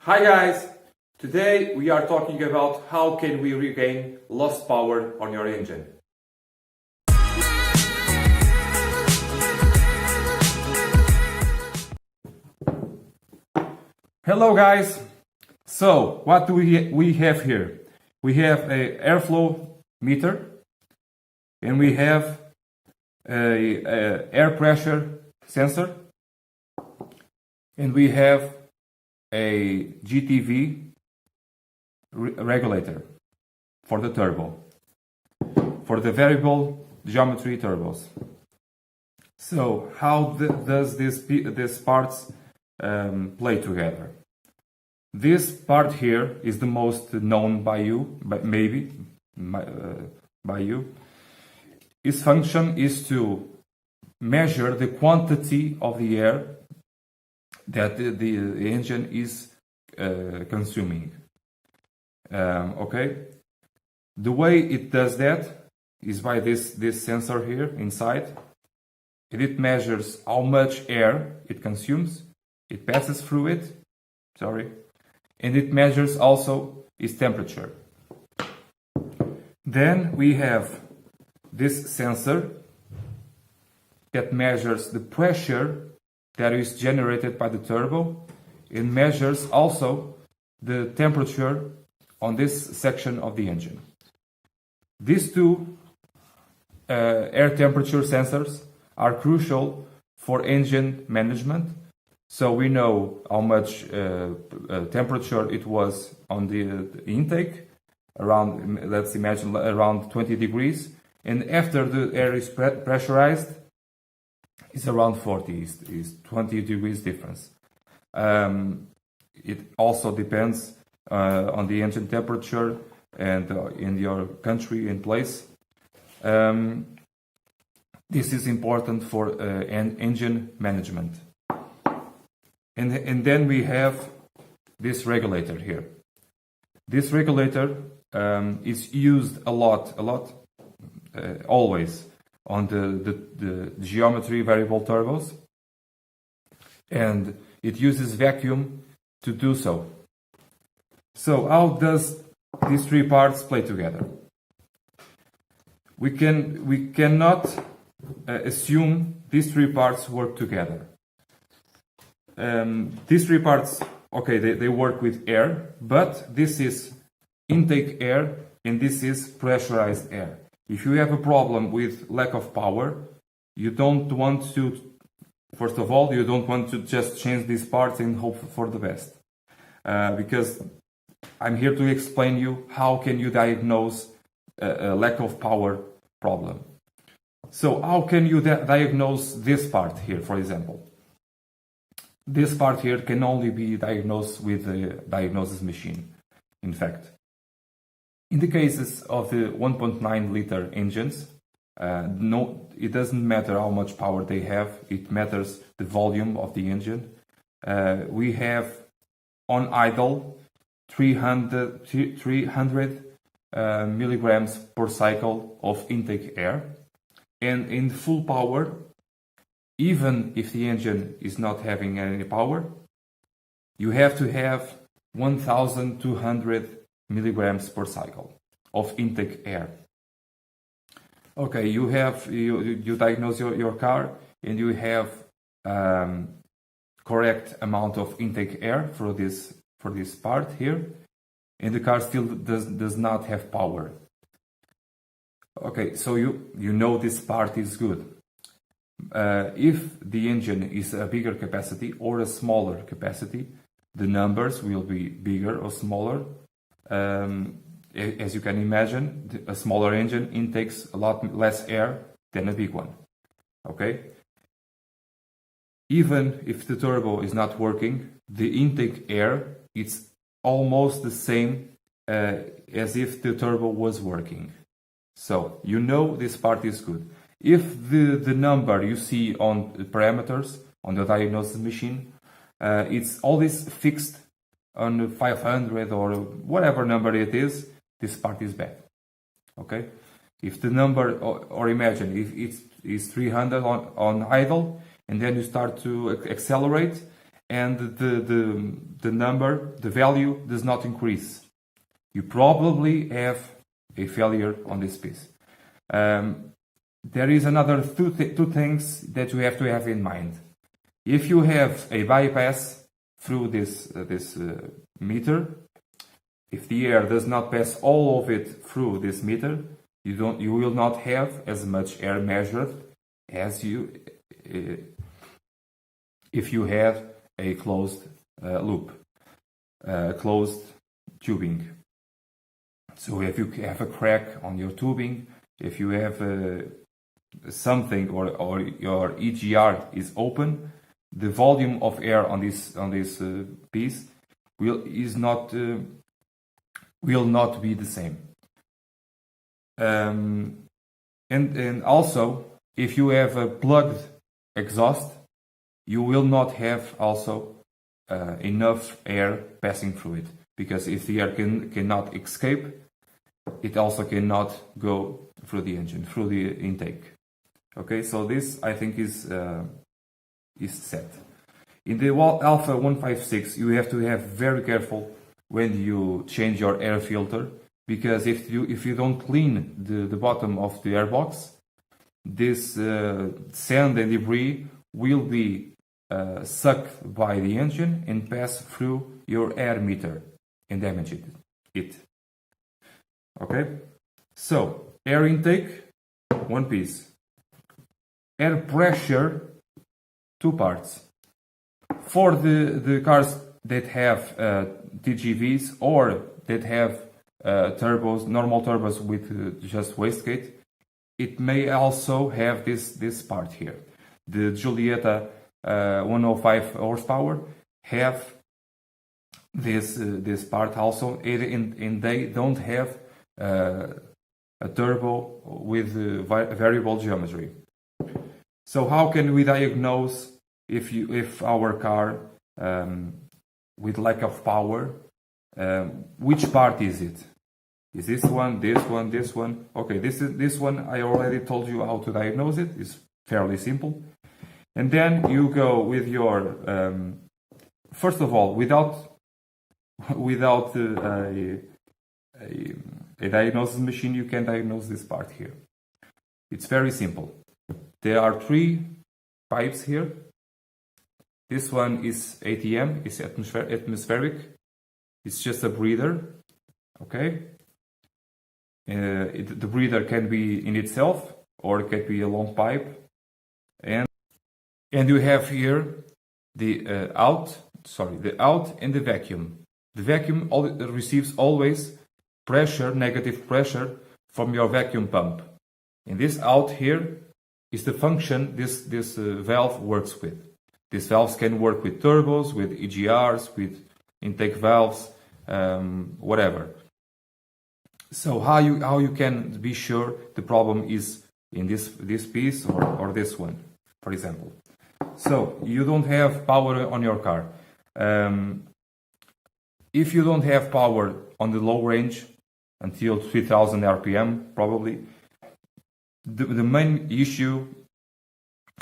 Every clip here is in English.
Hi guys! Today we are talking about how can we regain lost power on your engine. Hello guys! So what do we have here? We have a airflow meter and we have a air pressure sensor and we have a GTV regulator for the turbo, for the variable geometry turbos. So how does these parts play together? This part here is the most known by you, but maybe by you. Its function is to measure the quantity of the air that the engine is consuming. Okay, the way it does that is by this sensor here inside, and it measures how much air it consumes. It passes through it, and it measures also its temperature. Then we have this sensor that measures the pressure that is generated by the turbo. It measures also the temperature on this section of the engine. These two air temperature sensors are crucial for engine management, so we know how much temperature it was on the intake, around, let's imagine, around 20 degrees, and after the air is pressurized, it's around 40, is 20 degrees difference. It also depends on the engine temperature and in your country and place. This is important for engine management. And then we have this regulator here. This regulator is used a lot, always on the geometry variable turbos, and it uses vacuum to do so. So how does these three parts play together? We cannot assume these three parts work together. These three parts, okay, they work with air, but this is intake air and this is pressurized air. If you have a problem with lack of power, you don't want to, first of all, you don't want to just change these parts and hope for the best. Because I'm here to explain you how can you diagnose a lack of power problem. So how can you diagnose this part here, for example? This part here can only be diagnosed with a diagnosis machine, in fact. In the cases of the 1.9 liter engines, it doesn't matter how much power they have, it matters the volume of the engine. We have on idle 300 milligrams per cycle of intake air, and in full power, even if the engine is not having any power, you have to have 1,200 milligrams per cycle of intake air. Okay, you diagnose your car and you have correct amount of intake air for this part here, and the car still does not have power. Okay, so you know this part is good. If the engine is a bigger capacity or a smaller capacity, the numbers will be bigger or smaller. As you can imagine, a smaller engine intakes a lot less air than a big one. Okay? Even if the turbo is not working, the intake air is almost the same as if the turbo was working. So you know this part is good. If the number you see on the parameters on the diagnosis machine, it's always fixed on 500 or whatever number it is, this part is bad. Okay? If the number, or imagine if it's 300 on idle, and then you start to accelerate, and the value does not increase. You probably have a failure on this piece. There is another two things that you have to have in mind. If you have a bypass through this meter, if the air does not pass all of it through this meter, you will not have as much air measured as if you have a closed loop, closed tubing. So if you have a crack on your tubing, if you have something or your EGR is open, the volume of air on this piece will not be the same. And also, if you have a plugged exhaust, you will not have also enough air passing through it, because if the air cannot escape, it also cannot go through the engine, through the intake. Okay, so this I think is set. In the Alfa 156, you have to have very careful when you change your air filter, because if you don't clean the bottom of the airbox, this sand and debris will be sucked by the engine and pass through your air meter and damage it. Okay, so air intake, one piece. Air pressure, two parts. For the cars that have TGVs or that have turbos, normal turbos with just wastegate, it may also have this part here. The Giulietta 105 horsepower have this part also, and they don't have a turbo with variable geometry. So how can we diagnose if our car with lack of power, which part is it? Is this one, this one, this one? Okay, this one I already told you how to diagnose it. It's fairly simple. And then you go with your first of all, without a diagnosis machine, you can diagnose this part here. It's very simple. There are three pipes here. This one is ATM, it's atmospheric. It's just a breather, okay? The breather can be in itself, or it can be a long pipe. And you have here the out and the vacuum. The vacuum receives always pressure, negative pressure from your vacuum pump. And this out here is the function this valve works with. These valves can work with turbos, with EGRs, with intake valves, whatever. So how you can be sure the problem is in this piece or this one, for example. So you don't have power on your car. If you don't have power on the low range until 3000 RPM, probably, the main issue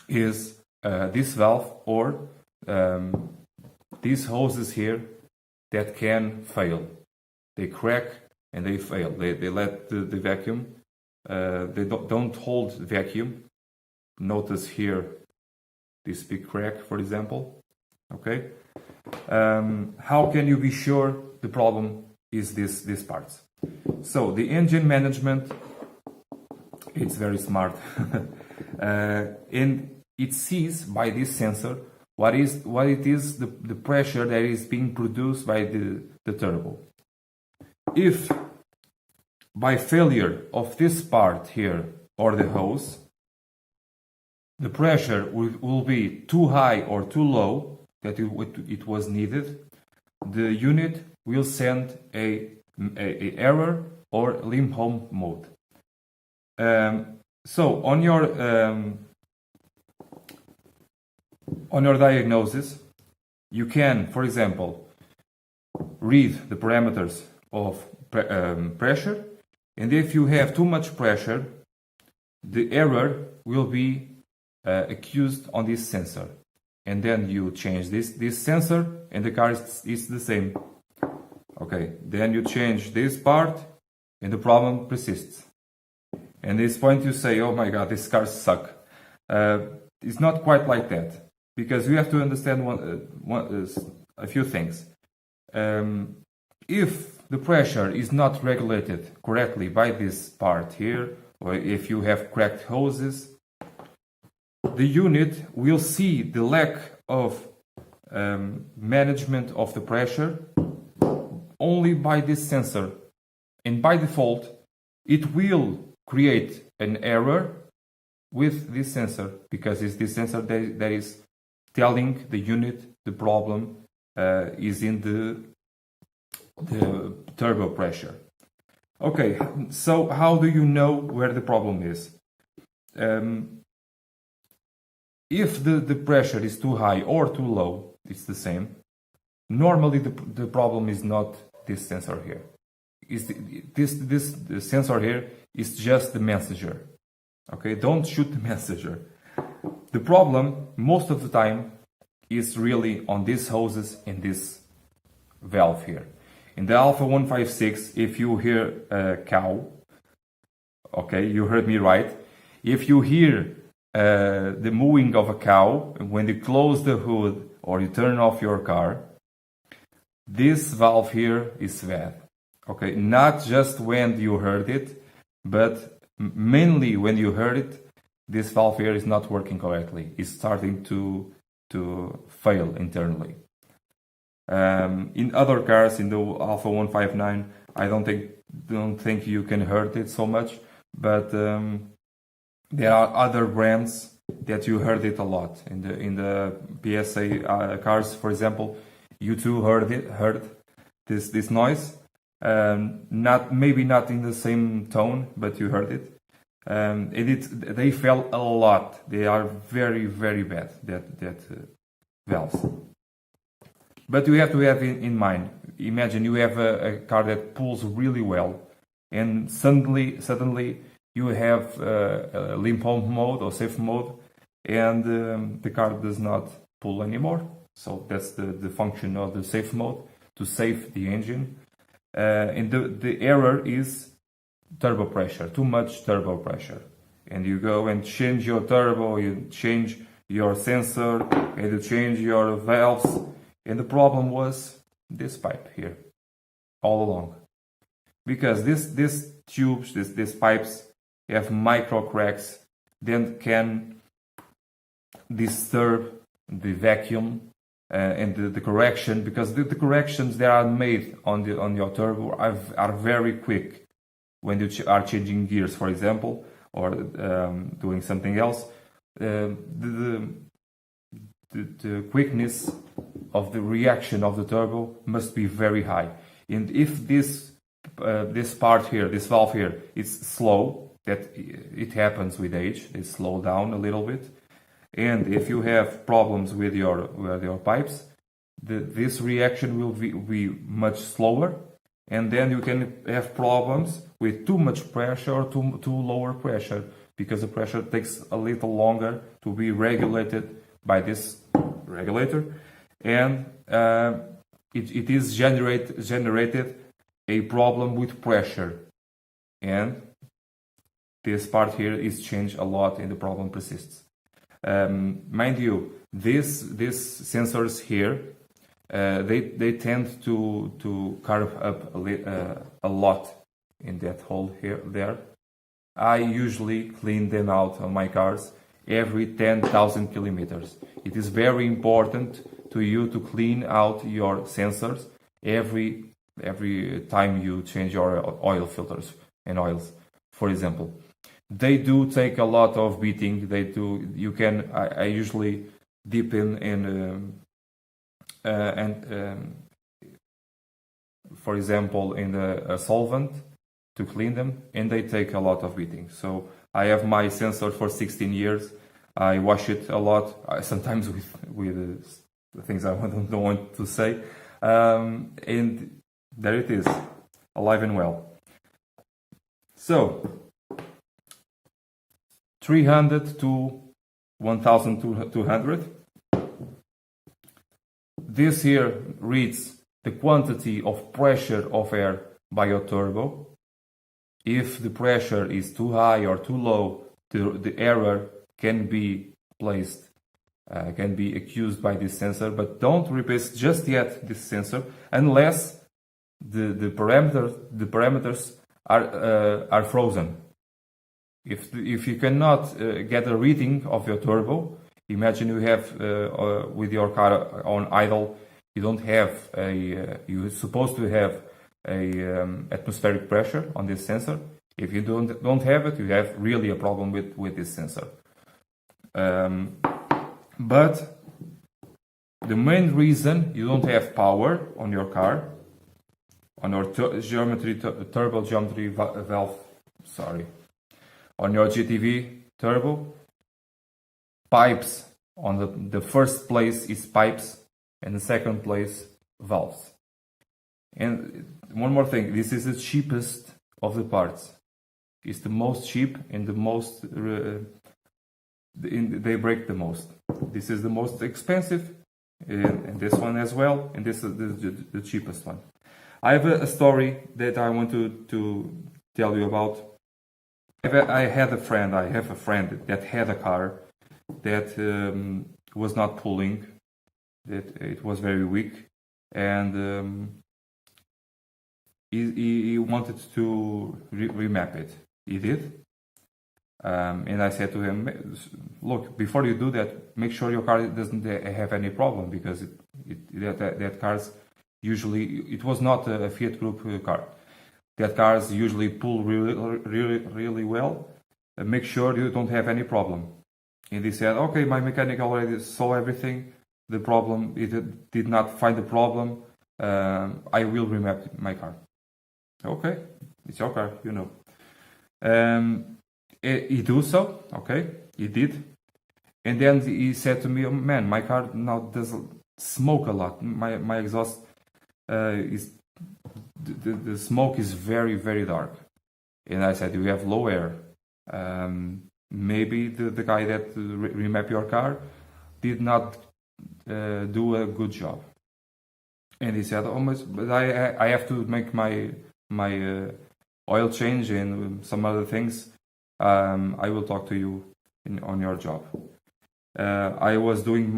is this valve or these hoses here that can fail. They crack and they fail. They let the vacuum, they don't hold the vacuum. Notice here this big crack, for example. Okay. How can you be sure the problem is these parts? So the engine management, it's very smart, and it sees by this sensor what it is the pressure that is being produced by the turbo. If by failure of this part here or the hose, the pressure will be too high or too low that it was needed, the unit will send a error or limp home mode. So on your diagnosis, you can, for example, read the parameters of pressure, and if you have too much pressure, the error will be accused on this sensor, and then you change this sensor, and the car is the same. Okay, then you change this part, and the problem persists. And at this point you say, oh my god, these cars suck. It's not quite like that, because you have to understand a few things. If the pressure is not regulated correctly by this part here, or if you have cracked hoses, the unit will see the lack of management of the pressure only by this sensor. And by default, it will create an error with this sensor, because it's this sensor that is telling the unit the problem is in the turbo pressure. Okay, so how do you know where the problem is? If the pressure is too high or too low, it's the same. Normally the problem is not this sensor here. This sensor here is just the messenger. Okay, don't shoot the messenger. The problem most of the time is really on these hoses in this valve here. In the Alfa 156, if you hear a cow, okay, you heard me right. If you hear the mooing of a cow when you close the hood or you turn off your car, this valve here is bad. Okay, not just when you heard it, but mainly when you heard it, this valve here is not working correctly. It's starting to fail internally. In other cars, in the Alfa 159, I don't think you can heard it so much, but there are other brands that you heard it a lot. In the PSA cars, for example, you too heard this noise. Maybe not in the same tone, but you heard it. They fell a lot. They are very, very bad, that valves. But you have to have in mind, imagine you have a car that pulls really well, and suddenly you have a limp home mode or safe mode, and the car does not pull anymore. So that's the function of the safe mode, to save the engine. And the error is turbo pressure, too much turbo pressure. And you go and change your turbo, you change your sensor, and you change your valves. And the problem was this pipe here, all along. Because these tubes, these pipes have micro cracks that can disturb the vacuum and the correction, because the corrections that are made on your turbo are very quick when you are changing gears, for example, or doing something else. The quickness of the reaction of the turbo must be very high. And if this part here, this valve here, is slow, that it happens with age, they slow down a little bit. And if you have problems with your pipes, this reaction will be much slower, and then you can have problems with too much pressure or too lower pressure, because the pressure takes a little longer to be regulated by this regulator, and it is generated a problem with pressure, and this part here is changed a lot and the problem persists. Mind you, these sensors here, they tend to carve up a lot in that hole there. I usually clean them out on my cars every 10,000 kilometers. It is very important to you to clean out your sensors every time you change your oil filters and oils, for example. They do take a lot of beating. They do. You can. I usually dip in for example, in a solvent to clean them, and they take a lot of beating. So I have my sensor for 16 years. I wash it a lot, sometimes with things I don't want to say, and there it is, alive and well. So 300 to 1,200. this here reads the quantity of pressure of air by your turbo. If the pressure is too high or too low, the error can be placed, can be accused by this sensor, but don't replace just yet this sensor unless the parameters are frozen. If you cannot get a reading of your turbo, imagine you have with your car on idle, you don't have you're supposed to have a atmospheric pressure on this sensor. If you don't have it, you have really a problem with this sensor. But the main reason you don't have power on your car, on your turbo geometry valve, on your GTV turbo, pipes, on the first place is pipes, and the second place valves. And one more thing, this is the cheapest of the parts. It's the most cheap and the most they break the most. This is the most expensive, and this one as well, and this is the cheapest one. I have a story that I want to tell you about. I have a friend that had a car that was not pulling, that it was very weak, and he wanted to remap it. He did. And I said to him, look, before you do that, make sure your car doesn't have any problem, because that cars usually, it was not a Fiat Group car. That cars usually pull really well. Make sure you don't have any problem. And he said, okay, my mechanic already saw everything. The problem, it did not find the problem. I will remap my car. Okay, it's your car, you know. He do so, okay, he did. And then he said to me, oh, man, my car now does smoke a lot. My exhaust is, the smoke is very, very dark. And I said, you have low air. Maybe the guy that remap your car did not do a good job. And he said, but I have to make my oil change and some other things. I will talk to you on your job. I was doing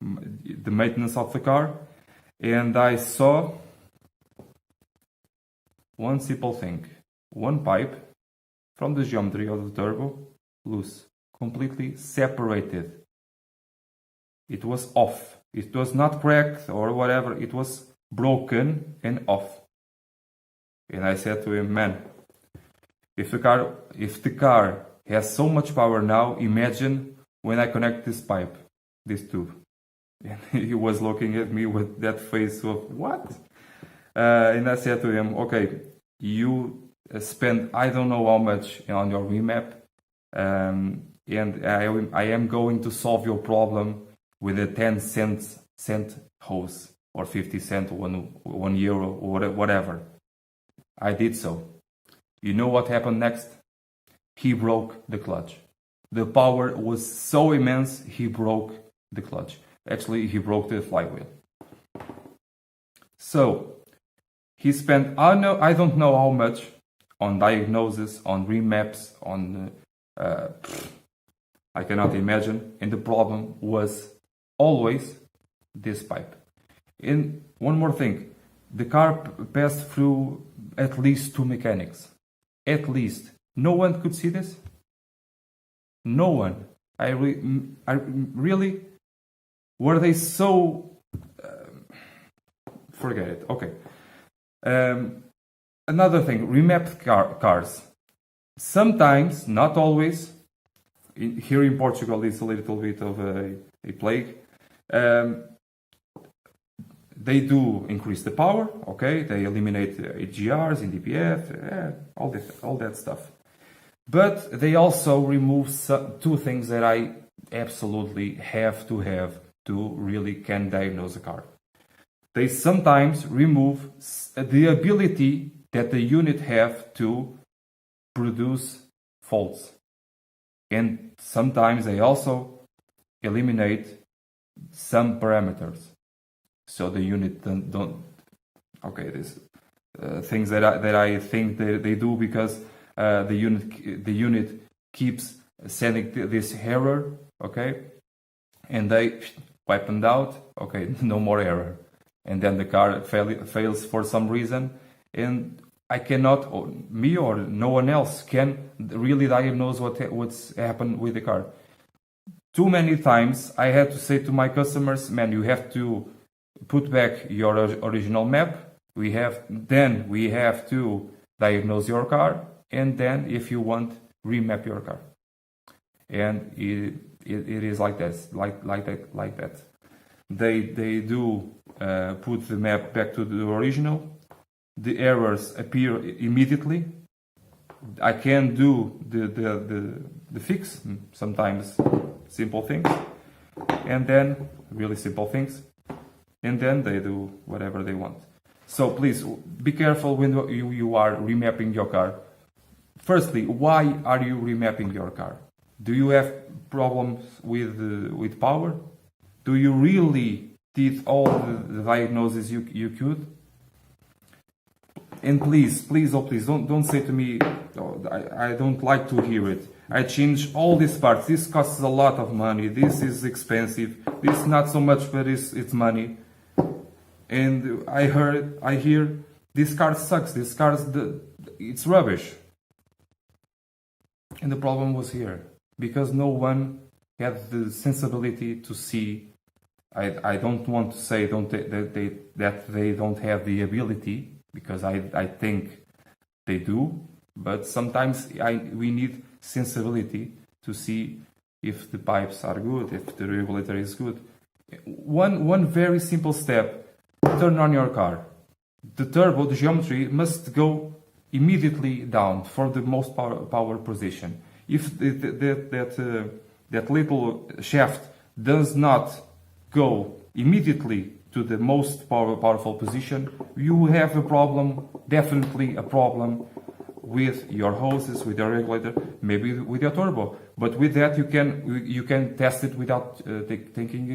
the maintenance of the car, and I saw one simple thing. One pipe from the geometry of the turbo loose, completely separated. It was off. It was not cracked or whatever. It was broken and off. And I said to him, man, if the car has so much power now, imagine when I connect this pipe, this tube. And he was looking at me with that face of, what? And I said to him, okay, you spend I don't know how much on your remap, and I am going to solve your problem with a 10 cent hose, or 50 cent, one euro, or whatever. I did so. You know what happened next? He broke the clutch. The power was so immense, he broke the clutch. Actually, he broke the flywheel. So, he spent, I don't know how much on diagnosis, on remaps, on, I cannot imagine. And the problem was always this pipe. And one more thing, the car passed through at least 2 mechanics. At least. No one could see this? No one. I really? Were they so... forget it. Okay. Another thing, remapped cars. Sometimes, not always, here in Portugal it's a little bit of a plague. They do increase the power, okay? They eliminate AGRs in DPF, all that stuff. But they also remove two things that I absolutely have to really can diagnose a car. They sometimes remove the ability that the unit have to produce faults. And sometimes they also eliminate some parameters. so the unit don't okay, this things that I think they do, because the unit keeps sending this error, okay, and they wipe them out, okay, no more error, and then the car fails for some reason, and I cannot, or me or no one else can really diagnose what's happened with the car. Too many times I had to say to my customers, man, you have to put back your original map. We have to diagnose your car, and then if you want, remap your car. And it is like this, like that. They do put the map back to the original. The errors appear immediately. I can do the fix, sometimes simple things, and then really simple things, and then they do whatever they want. So please be careful when you are remapping your car. Firstly, why are you remapping your car? Do you have problems with power? Do you really did all the diagnoses you could? And please, don't say to me, oh, I don't like to hear it. I changed all these parts. This costs a lot of money. This is expensive. This not so much, but it's money. And I hear this car sucks. This car it's rubbish. And the problem was here, because no one had the sensibility to see. I don't want to say that they don't have the ability, because I think they do, but sometimes we need sensibility to see if the pipes are good, if the regulator is good. One very simple step: turn on your car. The turbo, the geometry must go immediately down for the most power position. If that little shaft does not go immediately to the most powerful position, you have a problem, definitely a problem with your hoses, with your regulator, maybe with your turbo. But with that, you can test it without taking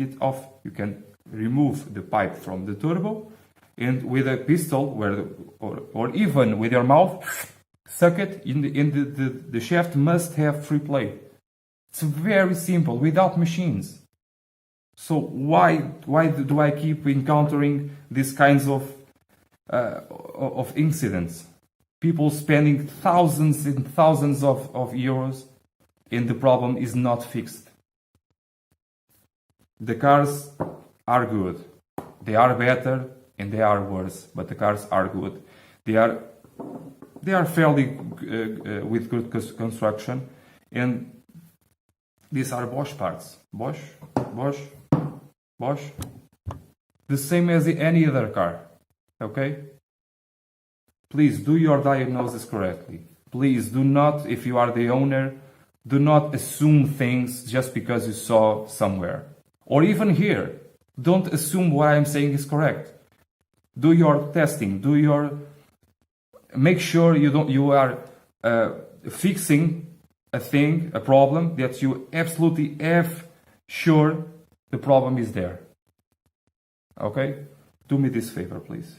it off. You can remove the pipe from the turbo, and with a pistol, or even with your mouth, suck it in the shaft must have free play. It's very simple, without machines. So why do I keep encountering these kinds of incidents? People spending thousands and thousands of euros, and the problem is not fixed. The cars are good. They are better and they are worse, but the cars are good. They are fairly with good construction, and these are Bosch parts. Bosch. The same as any other car. Okay? Please do your diagnosis correctly. Please do not, if you are the owner, do not assume things just because you saw somewhere. Or even here. Don't assume what I'm saying is correct. Do your testing. Make sure you are fixing a problem that you absolutely have sure the problem is there. Okay? Do me this favor, please.